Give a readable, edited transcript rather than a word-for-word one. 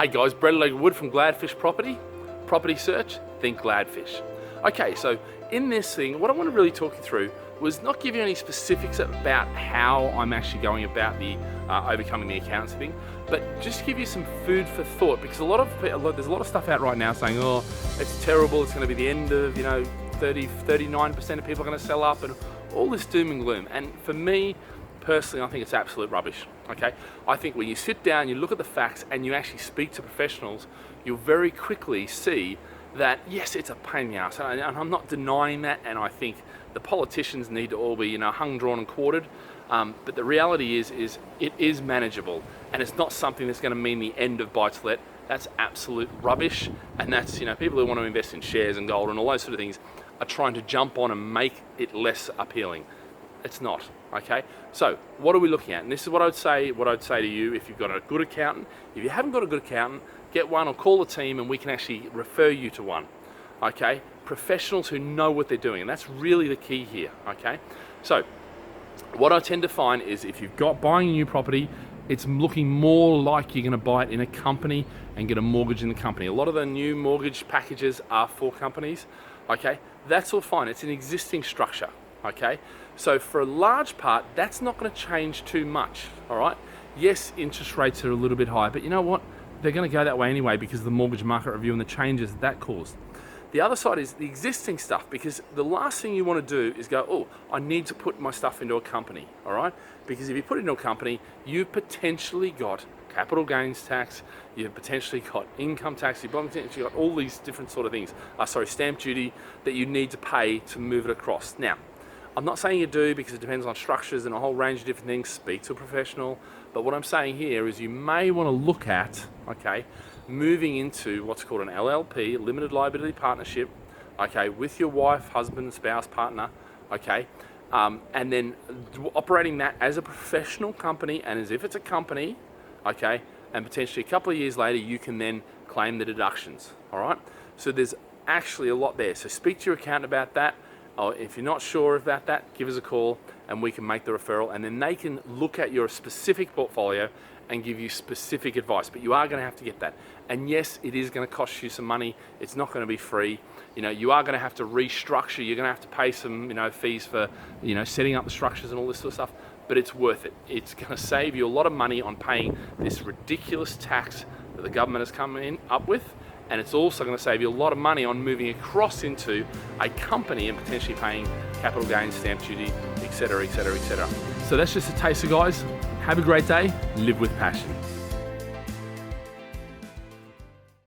Hey guys, Brett Alegre-Wood from Gladfish Property Search, think Gladfish. Okay, so in this thing, what I want to really talk you through was not give you any specifics about how I'm actually going about the overcoming the accountancy thing, but just give you some food for thought, because there's a lot of stuff out right now saying, oh, it's terrible, it's going to be the end of, 39% of people are going to sell up and all this doom and gloom. And for me, personally, I think it's absolute rubbish, okay? I think when you sit down, you look at the facts and you actually speak to professionals, you'll very quickly see that, yes, it's a pain in the ass, and I'm not denying that, and I think the politicians need to all be, hung, drawn and quartered, but the reality is it is manageable, and it's not something that's going to mean the end of buy-to-let. That's absolute rubbish, and that's, people who want to invest in shares and gold and all those sort of things are trying to jump on and make it less appealing. It's not, okay? So what are we looking at? And this is what I'd say to you if you've got a good accountant. If you haven't got a good accountant, get one or call the team and we can actually refer you to one, okay? Professionals who know what they're doing, and that's really the key here, okay? So what I tend to find is if you've got buying a new property, it's looking more like you're gonna buy it in a company and get a mortgage in the company. A lot of the new mortgage packages are for companies, okay? That's all fine, it's an existing structure, okay? So for a large part, that's not going to change too much, all right? Yes, interest rates are a little bit high, but you know what? They're going to go that way anyway because of the mortgage market review and the changes that caused. The other side is the existing stuff, because the last thing you want to do is go, oh, I need to put my stuff into a company, all right? Because if you put it into a company, you've potentially got capital gains tax, you've potentially got income tax, you've potentially got all these different sort of things, stamp duty that you need to pay to move it across. Now, I'm not saying you do, because it depends on structures and a whole range of different things. Speak to a professional. But what I'm saying here is you may want to look at, okay, moving into what's called an LLP, limited liability partnership, okay, with your wife, husband, spouse, partner, okay, and then operating that as a professional company and as if it's a company, okay, and potentially a couple of years later you can then claim the deductions, all right? So there's actually a lot there. So speak to your accountant about that. Or if you're not sure about that, give us a call and we can make the referral, and then they can look at your specific portfolio and give you specific advice. But you are going to have to get that. And yes, it is going to cost you some money. It's not going to be free. You are going to have to restructure. You're going to have to pay some, fees for, setting up the structures and all this sort of stuff. But it's worth it. It's going to save you a lot of money on paying this ridiculous tax that the government has come up with. And it's also going to save you a lot of money on moving across into a company and potentially paying capital gains, stamp duty, etc., etc., etc. So that's just a taster, guys. Have a great day. Live with passion.